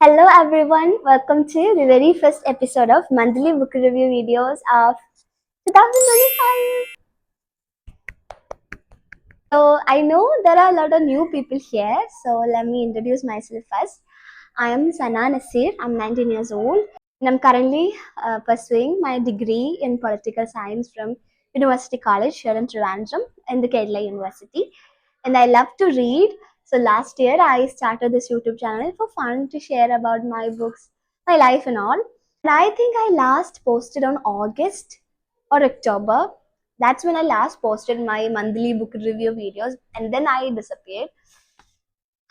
Hello everyone, welcome to the very first episode of monthly book review videos of 2025. So I know there are a lot of new people here, so let me introduce myself first. I am Sana Nasir, I'm 19 years old and I'm currently pursuing my degree in political science from University College here in Trivandrum in the Kerala University. And I love to read. So last year I started this YouTube channel for fun to share about my books, my life and all. And I think I last posted on August or October. That's when I last posted my monthly book review videos and then I disappeared.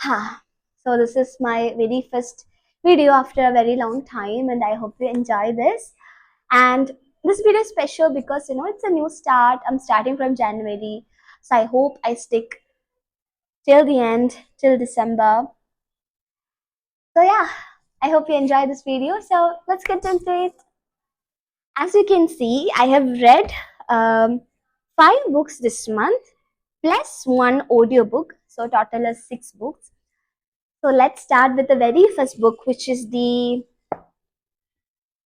So this is my very first video after a very long time and I hope you enjoy this. And this video is special because it's a new start. I'm starting from January. So I hope I stick till the end, till December. So yeah, I hope you enjoy this video. So let's get into it. As you can see, I have read 5 books this month plus one audiobook. So total is 6 books. So let's start with the very first book, which is the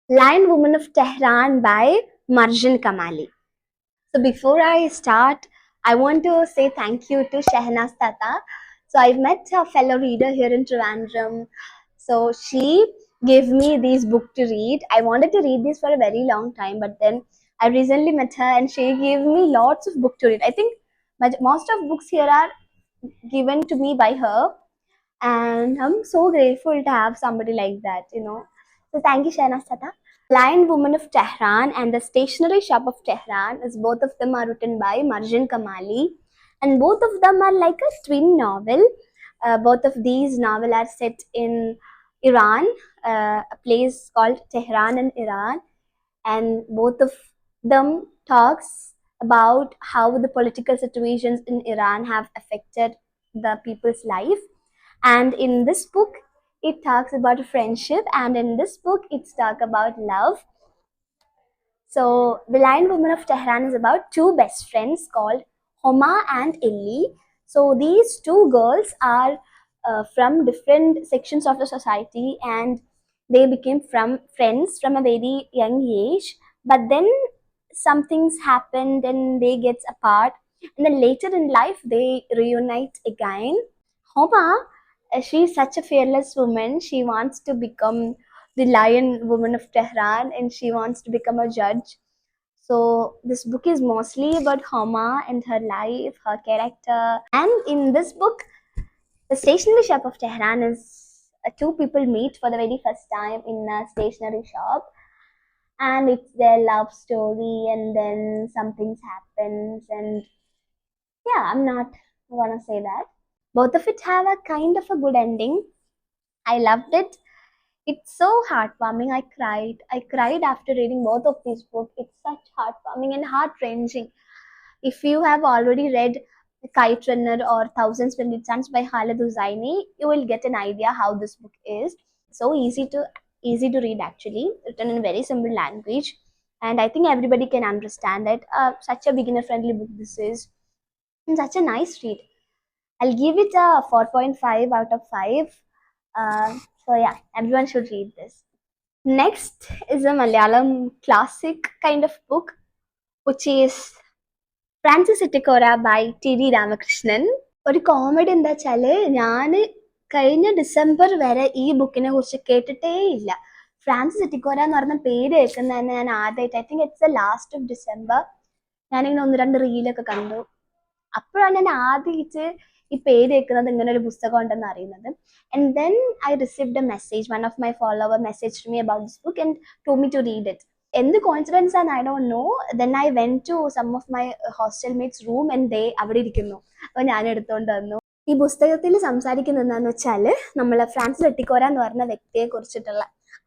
Lion Woman of Tehran by Marjan Kamali. So before I start, I want to say thank you to Shehnaz Tata. So I've met a fellow reader here in Trivandrum. So she gave me these books to read. I wanted to read these for a very long time, but then I recently met her and she gave me lots of books to read. I think most of books here are given to me by her, and I'm so grateful to have somebody like that. So thank you, Shehnaz Tata. Lion Woman of Tehran and The Stationery Shop of Tehran is both of them are written by Marjan Kamali, and both of them are like a twin novel. Both of these novels are set in Iran, a place called Tehran in Iran, and both of them talks about how the political situations in Iran have affected the people's life. And in this book, it talks about friendship, and in this book, it's talk about love. So, The Lion Woman of Tehran is about two best friends called Homa and Illy. So, these two girls are from different sections of the society and they became from friends from a very young age. But then some things happened and they get apart. And then later in life, they reunite again. Homa, she's such a fearless woman. She wants to become the Lion Woman of Tehran and she wants to become a judge. So this book is mostly about Homa and her life, her character. And in this book, the stationery shop of Tehran is two people meet for the very first time in a stationery shop, and it's their love story. And then something happens, and yeah, I'm not gonna say that. Both of it have a kind of a good ending. I loved it. It's so heartwarming. I cried. I cried after reading both of these books. It's such heartwarming and heart wrenching. If you have already read Kite Runner or Thousand Splendid Suns by Khaled Hosseini, you will get an idea how this book is. So easy to read actually, written in very simple language, and I think everybody can understand it. Such a beginner friendly book this is, and such a nice read. I'll give it a 4.5 out of 5. So yeah, everyone should read this. Next is a Malayalam classic kind of book, which is Francis Itikora by T.D. Ramakrishnan. ഒരു comedy എന്താ വെച്ചാല് ഞാൻ കഴിഞ്ഞ December വരെ ഈ ബുക്കിനെ കുറിച്ച് കേട്ടിട്ടേ ഇല്ല. ഫ്രാൻസിസ് ഇറ്റിക്കോര എന്ന് പറഞ്ഞ പേര് കേൾക്കുന്ന തന്നെ ഞാൻ ആദ്യമായിട്ട്, I think it's the last of December, ഞാനിങ്ങനെ 1-2 റീലൊക്കെ കണ്ടു. അപ്പോഴാണ് ഞാൻ ആദ്യമായിട്ട് ഈ പേര് കേൾക്കുന്നത്, ഇങ്ങനെ ഒരു പുസ്തകം ഉണ്ടെന്ന് അറിയുന്നത്. And then I received a message, one of my follower message to me about this book and told me to read it. എന്ത് കോൺഫിഡൻസ് ആണ് I don't know. Then I went to some of my hostel mates room and they അവിടെ ഇരിക്കുന്നു. അപ്പൊ ഞാൻ എടുത്തോണ്ട് വന്നു. ഈ പുസ്തകത്തിൽ സംസാരിക്കുന്നത് എന്താന്ന് വെച്ചാല് നമ്മളെ ഫ്രാൻസിസ് എട്ടിക്കോര എന്ന് പറഞ്ഞ വ്യക്തിയെ കുറിച്ചിട്ടുള്ള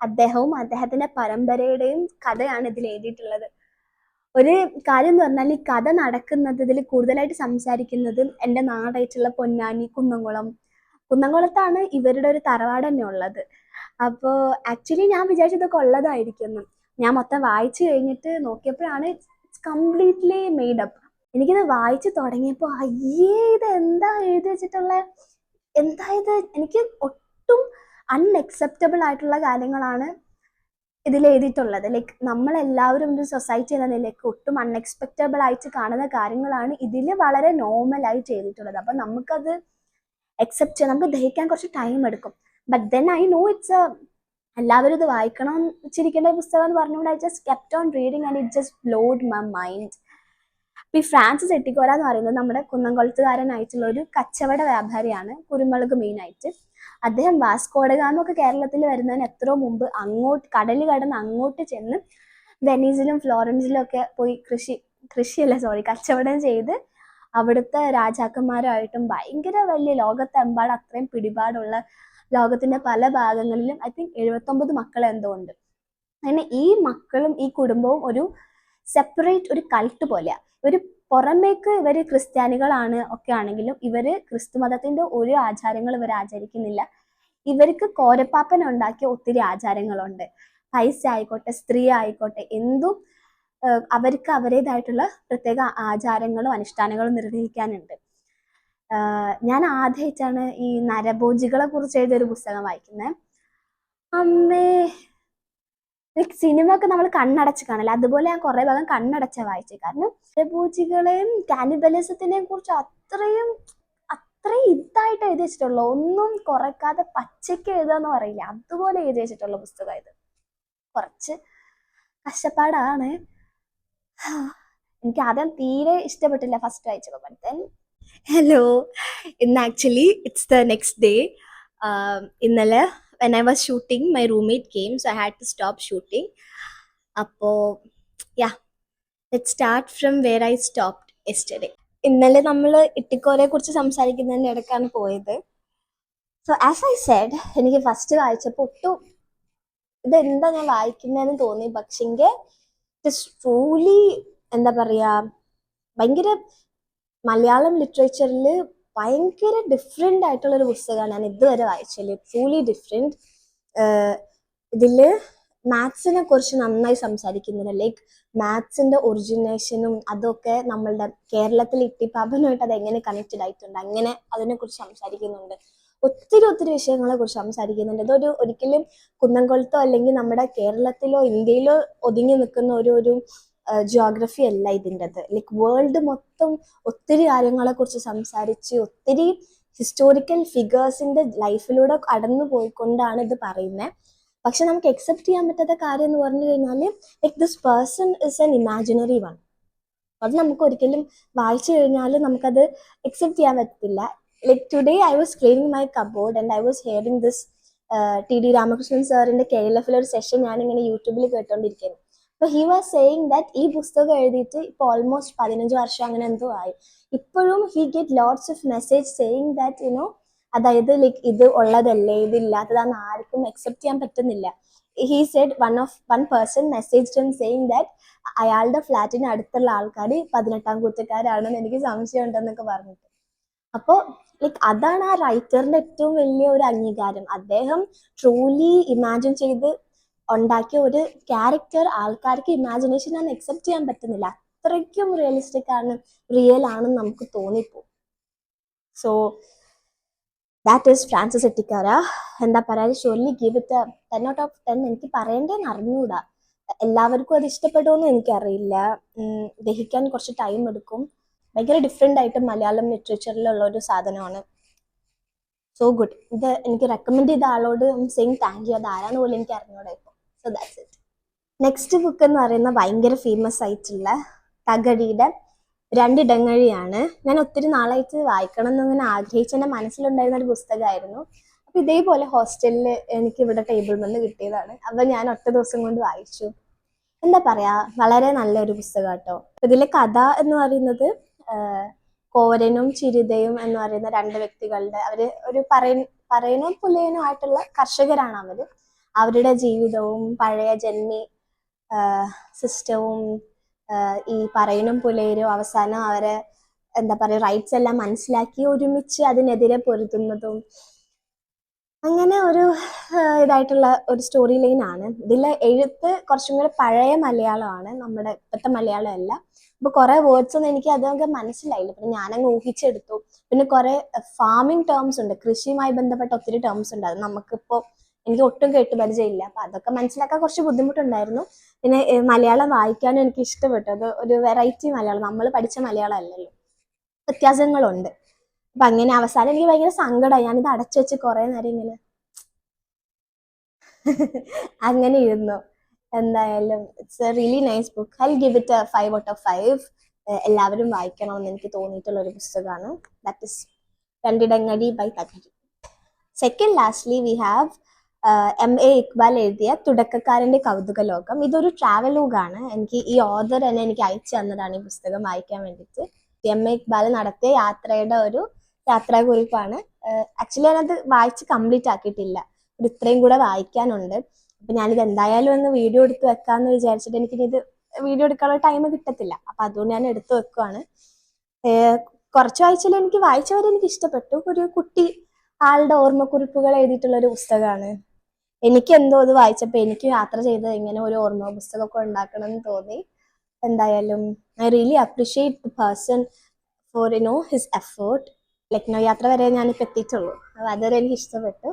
അദ്ദേഹവും അദ്ദേഹത്തിന്റെ പരമ്പരയുടെയും കഥയാണ് ഇതിൽ എഴുതിയിട്ടുള്ളത്. ഒരു കാര്യം എന്ന് പറഞ്ഞാൽ ഈ കഥ നടക്കുന്നത്, ഇതിൽ കൂടുതലായിട്ട് സംസാരിക്കുന്നത് എൻ്റെ നാടായിട്ടുള്ള പൊന്നാനി കുന്നംകുളത്താണ് ഇവരുടെ ഒരു തറവാട് തന്നെ ഉള്ളത്. അപ്പോൾ ആക്ച്വലി ഞാൻ വിചാരിച്ചതൊക്കെ ഉള്ളതായിരിക്കുന്നു. ഞാൻ മൊത്തം വായിച്ചു കഴിഞ്ഞിട്ട് നോക്കിയപ്പോഴാണ് ഇറ്റ്സ് കംപ്ലീറ്റ്ലി മെയ്ഡ് അപ്പ്. എനിക്കിത് വായിച്ചു തുടങ്ങിയപ്പോൾ അയ്യേ ഇത് എന്താ എഴുതി വെച്ചിട്ടുള്ള, എന്താ ഇത്, എനിക്ക് ഒട്ടും അൺഅക്സെപ്റ്റബിൾ ആയിട്ടുള്ള കാര്യങ്ങളാണ് ഇതിൽ എഴുതിയിട്ടുള്ളത്. ലൈക്ക് നമ്മളെല്ലാവരും ഒരു സൊസൈറ്റി എന്ന നിലയ്ക്ക് ഒട്ടും അൺഎക്സ്പെക്റ്റബിൾ ആയിട്ട് കാണുന്ന കാര്യങ്ങളാണ് ഇതിൽ വളരെ നോർമലായിട്ട് എഴുതിയിട്ടുള്ളത്. അപ്പം നമുക്കത് അക്സെപ്റ്റ് ചെയ്യാൻ നമുക്ക് ദഹിക്കാൻ കുറച്ച് ടൈം എടുക്കും. But then I know it's എല്ലാവരും ഇത് വായിക്കണം വെച്ചിരിക്കേണ്ട പുസ്തകം എന്ന് പറഞ്ഞുകൊണ്ട് I just kept on reading and it just ബ്ലോഡ് my mind. ഈ ഫ്രാൻസിസ് എട്ടിക്കോര എന്ന് പറയുന്നത് നമ്മുടെ കുന്നംകുളത്തുകാരനായിട്ടുള്ള ഒരു കച്ചവട വ്യാപാരിയാണ്, കുരുമുളക് മെയിനായിട്ട്. അദ്ദേഹം വാസ്കോഡഗാമൊക്കെ കേരളത്തിൽ വരുന്നതിന് എത്രയോ മുമ്പ് അങ്ങോട്ട് കടൽ കടന്ന് അങ്ങോട്ട് ചെന്ന് വെനീസിലും ഫ്ലോറൻസിലും ഒക്കെ പോയി കച്ചവടം ചെയ്ത് അവിടുത്തെ രാജാക്കന്മാരുമായിട്ടും ഭയങ്കര വലിയ ലോകത്തെമ്പാട് അത്രയും പിടിപാടുള്ള ലോകത്തിന്റെ പല ഭാഗങ്ങളിലും ഐ തിങ്ക് 79 മക്കൾ എന്തോ ഉണ്ട്. അങ്ങനെ ഈ മക്കളും ഈ കുടുംബവും ഒരു സെപ്പറേറ്റ് ഒരു കൾട്ട് പോലെയാണ്. ഒരു പുറമേക്ക് ഇവര് ക്രിസ്ത്യാനികളാണ് ഒക്കെ ആണെങ്കിലും ഇവര് ക്രിസ്തു മതത്തിന്റെ ഒരു ആചാരങ്ങൾ ഇവർ ആചരിക്കുന്നില്ല. ഇവർക്ക് കോരപ്പാപ്പന ഉണ്ടാക്കിയ ഒത്തിരി ആചാരങ്ങളുണ്ട്. പൈസ ആയിക്കോട്ടെ, സ്ത്രീ ആയിക്കോട്ടെ, എന്തും അവർക്ക് അവരുടേതായിട്ടുള്ള പ്രത്യേക ആചാരങ്ങളും അനുഷ്ഠാനങ്ങളും നിർവഹിക്കാനുണ്ട്. ഞാൻ ആദ്യമായിട്ടാണ് ഈ നരഭോജികളെ കുറിച്ച് എഴുതിയൊരു പുസ്തകം വായിക്കുന്നത്. അമ്മേ, സിനിമ ഒക്കെ നമ്മൾ കണ്ണടച്ച് കാണില്ല, അതുപോലെ ഞാൻ കുറെ ഭാഗം കണ്ണടച്ച വായിച്ചു. കാരണം നരഭോജികളെയും കാനിബലിസത്തിനെയും കുറിച്ച് അത്രയും ഇതായിട്ട് എഴുതി വെച്ചിട്ടുള്ളൂ. ഒന്നും കുറയ്ക്കാതെ പച്ചയ്ക്ക് എഴുതാന്ന് പറയില്ല, അതുപോലെ എഴുതി വെച്ചിട്ടുള്ള പുസ്തകം ഇത്. കുറച്ച് കഷ്ടപ്പാടാണ്. എനിക്ക് ആദ്യം തീരെ ഇഷ്ടപ്പെട്ടില്ല ഫസ്റ്റ് വായിച്ചപ്പോൾ. ബട്ട് ദെൻ ഹലോ, ഇന്ന് actually it's the next day. ഇന്നലെ when I was shooting, my roommate came, so I had to stop shooting. അപ്പോൾ yeah, let's start from where I stopped yesterday. ഇന്നലെ നമ്മൾ ഇട്ടിക്കോരെ കുറിച്ച് സംസാരിക്കുന്നതിൻ്റെ ഇടയ്ക്കാണ് പോയത്. സോ ആസ് ഐ സെഡ്, എനിക്ക് first വായിച്ചപ്പോൾ ഒട്ടും ഇതെന്താ ഞാൻ വായിക്കുന്നതെന്ന് തോന്നി. പക്ഷെങ്കിൽ ഇറ്റ്സ് ട്രൂലി എന്താ പറയുക, ഭയങ്കര മലയാളം ലിറ്ററേച്ചറിൽ ഭയങ്കര ഡിഫറെൻ്റ് ആയിട്ടുള്ളൊരു പുസ്തകമാണ് ഞാൻ ഇതുവരെ വായിച്ചത്. Truly different. ഇതിൽ മാത്സിനെ കുറിച്ച് നന്നായി സംസാരിക്കുന്നുണ്ട്. ലൈക്ക് മാത്സിൻ്റെ ഒറിജിനേഷനും അതൊക്കെ നമ്മളുടെ കേരളത്തിൽ ഇട്ടിപ്പാപ്പനുമായിട്ട് അത് എങ്ങനെ കണക്റ്റഡ് ആയിട്ടുണ്ട്, അങ്ങനെ അതിനെക്കുറിച്ച് സംസാരിക്കുന്നുണ്ട്. ഒത്തിരി വിഷയങ്ങളെ കുറിച്ച് സംസാരിക്കുന്നുണ്ട്. ഇതൊരു ഒരിക്കലും കുന്നംകുളത്തോ അല്ലെങ്കിൽ നമ്മുടെ കേരളത്തിലോ ഇന്ത്യയിലോ ഒതുങ്ങി നിൽക്കുന്ന ഒരു ജിയോഗ്രഫി അല്ല ഇതിൻ്റെത്. ലൈക്ക് വേൾഡ് മൊത്തം ഒത്തിരി കാര്യങ്ങളെ കുറിച്ച് സംസാരിച്ച് ഒത്തിരി ഹിസ്റ്റോറിക്കൽ ഫിഗേഴ്സിന്റെ ലൈഫിലൂടെ കടന്നു പോയിക്കൊണ്ടാണ് ഇത് പറയുന്നത്. പക്ഷെ നമുക്ക് അക്സെപ്റ്റ് ചെയ്യാൻ പറ്റാത്ത കാര്യം എന്ന് പറഞ്ഞു കഴിഞ്ഞാൽ like this person is an imaginary one. അത് നമുക്ക് ഒരിക്കലും വായിച്ചു കഴിഞ്ഞാൽ നമുക്കത് അക്സെപ്റ്റ് ചെയ്യാൻ പറ്റത്തില്ല. Like today I was cleaning my cupboard and I was hearing this TD Ramakrishnan സാറിന്റെ KLF ഒരു സെഷൻ ഞാനിങ്ങനെ യൂട്യൂബിൽ കേട്ടോണ്ടിരിക്കുന്നു. അപ്പോൾ ഹി വാസ് സെയിങ് ദാറ്റ് ഈ പുസ്തകം എഴുതിയിട്ട് ഇപ്പോൾ ഓൾമോസ്റ്റ് 15 വർഷം അങ്ങനെ എന്തോ ആയി. ഇപ്പോഴും he get lots of message saying that you know, അതായത് ലൈക്ക് ഇത് ഉള്ളതല്ലേ, ഇതില്ലാത്തതാന്ന് ആർക്കും അക്സെപ്റ്റ് ചെയ്യാൻ പറ്റുന്നില്ല. He said one person message him saying that അയാളുടെ ഫ്ലാറ്റിന് അടുത്തുള്ള ആൾക്കാർ 18ാം കൂറ്റക്കാരാണെന്ന് എനിക്ക് സംശയം ഉണ്ടെന്നൊക്കെ പറഞ്ഞിട്ട്. അപ്പോൾ ലൈക്ക് അതാണ് ആ റൈറ്ററിന്റെ ഏറ്റവും വലിയ ഒരു അംഗീകാരം. അദ്ദേഹം ട്രൂലി ഇമാജിൻ ചെയ്ത് ഉണ്ടാക്കിയ ഒരു ക്യാരക്ടർ ആൾക്കാർക്ക് ഇമാജിനേഷൻ ആണ് അക്സെപ്റ്റ് ചെയ്യാൻ പറ്റുന്നില്ല. അത്രയ്ക്കും റിയലിസ്റ്റിക് ആണ്, റിയൽ ആണെന്ന് നമുക്ക് തോന്നിപ്പോ. So that is Francis Ittikkora. എന്താ പറയുക, surely give it 10 out of 10. എനിക്ക് പറയേണ്ടതെന്ന് അറിഞ്ഞൂടാ. എല്ലാവർക്കും അത് ഇഷ്ടപ്പെടുമെന്ന് എനിക്കറിയില്ല. ദഹിക്കാൻ കുറച്ച് ടൈം എടുക്കും. ഭയങ്കര ഡിഫറെൻ്റ് ആയിട്ട് മലയാളം ലിറ്ററേച്ചറിലുള്ള ഒരു സാധനമാണ്. So good. ഇത് എനിക്ക് റെക്കമെൻഡ് ചെയ്ത ആളോട് സെയിങ് താങ്ക് യു. അത് ആരാന്ന് പോലും എനിക്ക് അറിഞ്ഞൂടാ ഇപ്പോൾ. So that's it. Next book എന്ന് പറയുന്ന ഭയങ്കര ഫേമസ് ആയിട്ടുള്ള തകഴിയുടെ രണ്ടിടങ്ങഴിയാണ്. ഞാൻ ഒത്തിരി നാളായിട്ട് വായിക്കണം എന്നിങ്ങനെ ആഗ്രഹിച്ച് എൻ്റെ മനസ്സിലുണ്ടായിരുന്ന ഒരു പുസ്തകമായിരുന്നു. അപ്പോൾ ഇതേപോലെ ഹോസ്റ്റലിൽ എനിക്ക് ഇവിടെ ടേബിൾ നിന്ന് കിട്ടിയതാണ്. അപ്പോൾ ഞാൻ ഒറ്റ ദിവസം കൊണ്ട് വായിച്ചു. എന്താ പറയാ, വളരെ നല്ലൊരു പുസ്തകം കേട്ടോ. ഇതിലെ കഥ എന്ന് പറയുന്നത് കോരനും ചിരിതയും എന്ന് പറയുന്ന 2 വ്യക്തികളുടെ, അവര് ഒരു പറയനും പുലയനും ആയിട്ടുള്ള കർഷകരാണ് അവര്. അവരുടെ ജീവിതവും പഴയ ജന്മി സിസ്റ്റവും ഈ പറയനും പുലയരും അവസാനം അവരെ എന്താ പറയുക റൈറ്റ്സ് എല്ലാം മനസ്സിലാക്കി ഒരുമിച്ച് അതിനെതിരെ പൊരുതുന്നതും അങ്ങനെ ഒരു ഇതായിട്ടുള്ള ഒരു സ്റ്റോറി ലൈൻ ആണ്. ഇതിലെ എഴുത്ത് കുറച്ചും കൂടെ പഴയ മലയാളമാണ്, നമ്മുടെ ഇപ്പോഴത്തെ മലയാളം അല്ല. അപ്പൊ കുറെ വേർഡ്സ് ഒന്നും എനിക്ക് അതൊക്കെ മനസ്സിലായില്ല. പിന്നെ ഞാനങ്ങ് ഊഹിച്ചെടുത്തു. പിന്നെ കുറെ ഫാമിംഗ് ടേംസ് ഉണ്ട്, കൃഷിയുമായി ബന്ധപ്പെട്ട ഒത്തിരി ടേംസ് ഉണ്ട്. അത് നമുക്കിപ്പോ എനിക്ക് ഒട്ടും കേട്ട് പരിചയമില്ല. അപ്പൊ അതൊക്കെ മനസ്സിലാക്കാൻ കുറച്ച് ബുദ്ധിമുട്ടുണ്ടായിരുന്നു. പിന്നെ മലയാളം വായിക്കാനും എനിക്ക് ഇഷ്ടപ്പെട്ടു. അത് ഒരു വെറൈറ്റി മലയാളം, നമ്മൾ പഠിച്ച മലയാളം അല്ലല്ലോ, വ്യത്യാസങ്ങളുണ്ട്. അപ്പൊ അങ്ങനെ അവസാനം എനിക്ക് ഭയങ്കര സങ്കടമായി. ഞാനിത് അടച്ചു വെച്ച് കുറെ നേരം ഇങ്ങനെ അങ്ങനെ ഇരുന്നു. എന്തായാലും it's a really nice book. I give it 5 out of 5. എല്ലാവരും വായിക്കണമെന്ന് എനിക്ക് തോന്നിയിട്ടുള്ള ഒരു പുസ്തകമാണ്. That is Randidangazhi by Thakazhi. Second lastly we have MA Iqbal എഴുതിയ തുടക്കക്കാരന്റെ കൗതുക ലോകം. ഇതൊരു ട്രാവലോഗാണ്. എനിക്ക് ഈ ഓഥർ തന്നെ എനിക്ക് അയച്ചു തന്നതാണ് ഈ പുസ്തകം വായിക്കാൻ വേണ്ടിയിട്ട്. MA ഇക്ബാൽ നടത്തിയ യാത്രയുടെ ഒരു യാത്രാകുറിപ്പാണ്. ആക്ച്വലി ഞാനത് വായിച്ച് കംപ്ലീറ്റ് ആക്കിയിട്ടില്ല. ഇത്രയും കൂടെ വായിക്കാനുണ്ട്. അപ്പൊ ഞാനിത് എന്തായാലും ഒന്ന് വീഡിയോ എടുത്ത് വെക്കാന്ന് വിചാരിച്ചിട്ട് എനിക്കിത് വീഡിയോ എടുക്കാനുള്ള ടൈം കിട്ടത്തില്ല. അപ്പൊ അതുകൊണ്ട് ഞാൻ എടുത്തു വെക്കുവാണ്. കുറച്ച് വായിച്ചാലും എനിക്ക് വായിച്ചവരെ എനിക്ക് ഇഷ്ടപ്പെട്ടു. ഒരു കുട്ടി ആളുടെ ഓർമ്മക്കുറിപ്പുകൾ എഴുതിയിട്ടുള്ള ഒരു പുസ്തകമാണ്. എനിക്ക് എന്തോ അത് വായിച്ചപ്പോൾ എനിക്ക് യാത്ര ചെയ്ത് ഇങ്ങനെ ഒരു ഓർമ്മ പുസ്തകമൊക്കെ ഉണ്ടാക്കണം എന്ന് തോന്നി. എന്തായാലും I really appreciate the person for his effort. Lucknow യാത്ര വരെ ഞാനിപ്പോൾ എത്തിയിട്ടുള്ളൂ. അപ്പോൾ അതുവരെ എനിക്ക് ഇഷ്ടപ്പെട്ടു.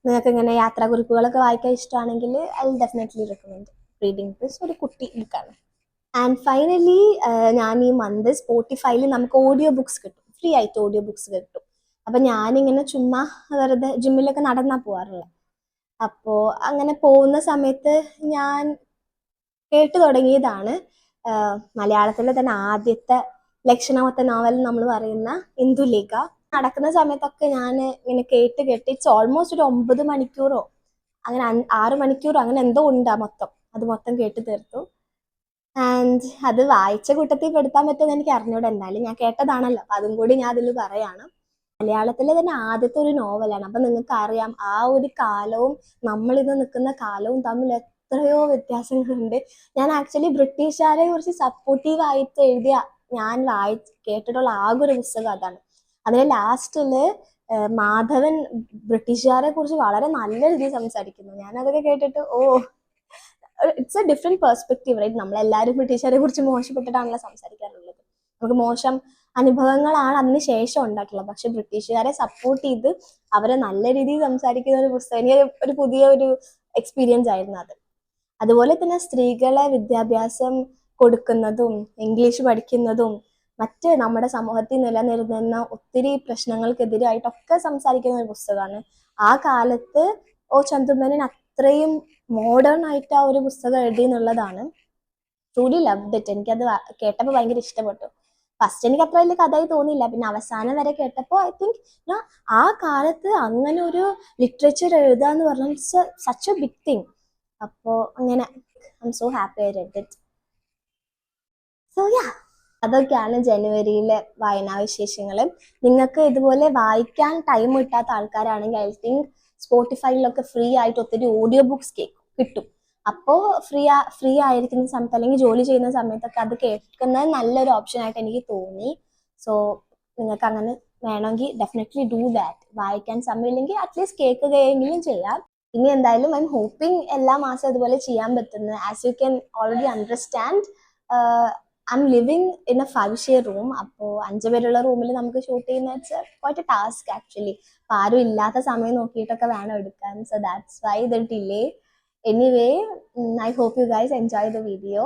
നിങ്ങൾക്ക് ഇങ്ങനെ യാത്രാകുറിപ്പുകളൊക്കെ വായിക്കാൻ ഇഷ്ടമാണെങ്കിൽ I will definitely recommend reading this. ഒരു കുട്ടി ബുക്കാണ്. ആൻഡ് ഫൈനലി ഞാൻ ഈ മന്ത് സ്പോട്ടിഫൈയിൽ നമുക്ക് ഓഡിയോ ബുക്സ് കിട്ടും, ഫ്രീ ആയിട്ട് ഓഡിയോ ബുക്സ് കിട്ടും. അപ്പം ഞാനിങ്ങനെ ചുമ്മാ വെറുതെ ജിമ്മിലൊക്കെ നടന്നാ പോവാറുള്ളത്. അപ്പോൾ അങ്ങനെ പോകുന്ന സമയത്ത് ഞാൻ കേട്ടു തുടങ്ങിയതാണ് മലയാളത്തിലെ തന്നെ ആദ്യത്തെ ലക്ഷണമൊത്ത നോവൽ നമ്മൾ പറയുന്ന ഇന്ദുലേഖ. നടക്കുന്ന സമയത്തൊക്കെ ഞാൻ ഇങ്ങനെ കേട്ട് ഇറ്റ്സ് ഓൾമോസ്റ്റ് ഒരു 9 മണിക്കൂറോ അങ്ങനെ 6 മണിക്കൂറോ അങ്ങനെ എന്തോ ഉണ്ട് അത് മൊത്തം കേട്ട് തീർത്തു. ആൻഡ് അത് വായിച്ച കൂട്ടത്തിൽ പെടുത്താൻ പറ്റുമെന്ന് എനിക്ക് അറിഞ്ഞൂടെ. എന്തായാലും ഞാൻ കേട്ടതാണല്ലോ, അപ്പൊ അതും കൂടി ഞാൻ അതിൽ പറയാണ്. മലയാളത്തിലെ തന്നെ ആദ്യത്തെ ഒരു നോവലാണ്. അപ്പൊ നിങ്ങൾക്ക് അറിയാം ആ ഒരു കാലവും നമ്മളിന്ന് നിൽക്കുന്ന കാലവും തമ്മിൽ എത്രയോ വ്യത്യാസങ്ങളുണ്ട്. ഞാൻ ആക്ച്വലി ബ്രിട്ടീഷുകാരെ കുറിച്ച് സപ്പോർട്ടീവ് ആയിട്ട് എഴുതിയ ഞാൻ കേട്ടിട്ടുള്ള ആകെ ഒരു പുസ്തകം അതാണ്. അതിലെ ലാസ്റ്റില് മാധവൻ ബ്രിട്ടീഷുകാരെ കുറിച്ച് വളരെ നല്ല രീതിയിൽ സംസാരിക്കുന്നു. ഞാൻ അതൊക്കെ കേട്ടിട്ട് it's a different perspective, right? നമ്മളെല്ലാവരും ബ്രിട്ടീഷുകാരെ കുറിച്ച് മോശപ്പെട്ടിട്ടാണല്ലോ സംസാരിക്കാറുള്ളത്. നമുക്ക് മോശം അനുഭവങ്ങളാണ് അതിന് ശേഷം ഉണ്ടായിട്ടുള്ളത്. പക്ഷെ ബ്രിട്ടീഷുകാരെ സപ്പോർട്ട് ചെയ്ത് അവരെ നല്ല രീതിയിൽ സംസാരിക്കുന്ന ഒരു പുസ്തകം, എനിക്ക് ഒരു പുതിയ ഒരു എക്സ്പീരിയൻസ് ആയിരുന്നു അത്. അതുപോലെ തന്നെ സ്ത്രീകളെ വിദ്യാഭ്യാസം കൊടുക്കുന്നതും ഇംഗ്ലീഷ് പഠിക്കുന്നതും മറ്റ് നമ്മുടെ സമൂഹത്തിൽ നിലനിന്നിരുന്ന ഒത്തിരി പ്രശ്നങ്ങൾക്കെതിരായിട്ടൊക്കെ സംസാരിക്കുന്ന ഒരു പുസ്തകമാണ്. ആ കാലത്ത് ചന്തുമേനോൻ അത്രയും മോഡേൺ ആയിട്ട് ആ ഒരു പുസ്തകം എഴുതി എന്നുള്ളതാണ്. Truly loved it. എനിക്കത് കേട്ടപ്പോൾ ഭയങ്കര ഇഷ്ടപ്പെട്ടു. ഫസ്റ്റ് എനിക്ക് അത്ര വലിയ കഥയായി തോന്നിയില്ല, പിന്നെ അവസാനം വരെ കേട്ടപ്പോൾ ഐ തിങ്ക് ആ കാലത്ത് അങ്ങനെ ഒരു ലിറ്ററേച്ചർ എഴുതുക എന്ന് പറഞ്ഞാൽ സച്ച് എ ബിഗ് തിങ്. അപ്പോൾ അങ്ങനെ I am so happy I read it. So yeah, അതൊക്കെയാണ് ജനുവരിയിലെ വായനാ വിശേഷങ്ങൾ. നിങ്ങൾക്ക് ഇതുപോലെ വായിക്കാൻ ടൈം കിട്ടാത്ത ആൾക്കാരാണെങ്കിൽ ഐ തിങ്ക് സ്പോട്ടിഫൈയിലൊക്കെ ഫ്രീ ആയിട്ട് ഒത്തിരി ഓഡിയോ ബുക്സ് കിട്ടും. അപ്പോൾ ഫ്രീ ആയിരിക്കുന്ന സമയത്ത് അല്ലെങ്കിൽ ജോലി ചെയ്യുന്ന സമയത്തൊക്കെ അത് കേൾക്കുന്നത് നല്ലൊരു ഓപ്ഷൻ ആയിട്ട് എനിക്ക് തോന്നി. സോ നിങ്ങൾക്ക് അങ്ങനെ വേണമെങ്കിൽ ഡെഫിനറ്റ്ലി ഡൂ ദാറ്റ്. വായിക്കാൻ സമയമില്ലെങ്കിൽ അറ്റ്ലീസ്റ്റ് കേൾക്കുകയെങ്കിലും ചെയ്യാം. ഇനി എന്തായാലും ഐ എം ഹോപ്പിംഗ് എല്ലാ മാസം ഇതുപോലെ ചെയ്യാൻ പറ്റുന്നത്. As you can already understand, I M living in A 5-share room. അപ്പോൾ 5 പേരുള്ള റൂമിൽ നമുക്ക് ഷൂട്ട് ചെയ്യുന്ന ക്വൈറ്റ് എ ടാസ്ക് ആക്ച്വലി. അപ്പോൾ ആരും ഇല്ലാത്ത സമയം നോക്കിയിട്ടൊക്കെ വേണം എടുക്കാൻ. So that's why the delay. Anyway, I hope you guys enjoy the video.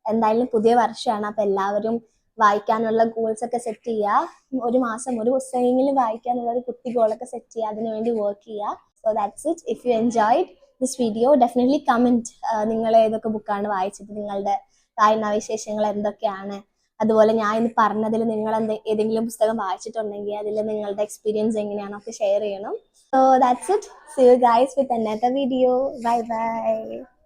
എന്തായാലും പുതിയ വർഷമാണ്, അപ്പോൾ എല്ലാവരും വായിക്കാനുള്ള ഗോൾസ് ഒക്കെ സെറ്റ് ചെയ്യുക. ഒരു മാസം ഒരു പുസ്തകമെങ്കിലും വായിക്കാനുള്ള ഒരു കുട്ടി ഗോളൊക്കെ സെറ്റ് ചെയ്യുക, അതിനുവേണ്ടി വർക്ക് ചെയ്യുക. So that's it. If you enjoyed this video definitely comment നിങ്ങൾ ഏതൊക്കെ ബുക്കാണ് വായിച്ചത്, നിങ്ങളുടെ വായനാ വിശേഷങ്ങൾ എന്തൊക്കെയാണ്. അതുപോലെ ഞാൻ ഇന്ന് പറഞ്ഞതിൽ നിങ്ങൾ ഏതെങ്കിലും പുസ്തകം വായിച്ചിട്ടുണ്ടെങ്കിൽ അതിൽ നിങ്ങളുടെ എക്സ്പീരിയൻസ് എങ്ങനെയാണൊക്കെ ഷെയർ ചെയ്യണം. So that's it. See you guys with another video. Bye bye.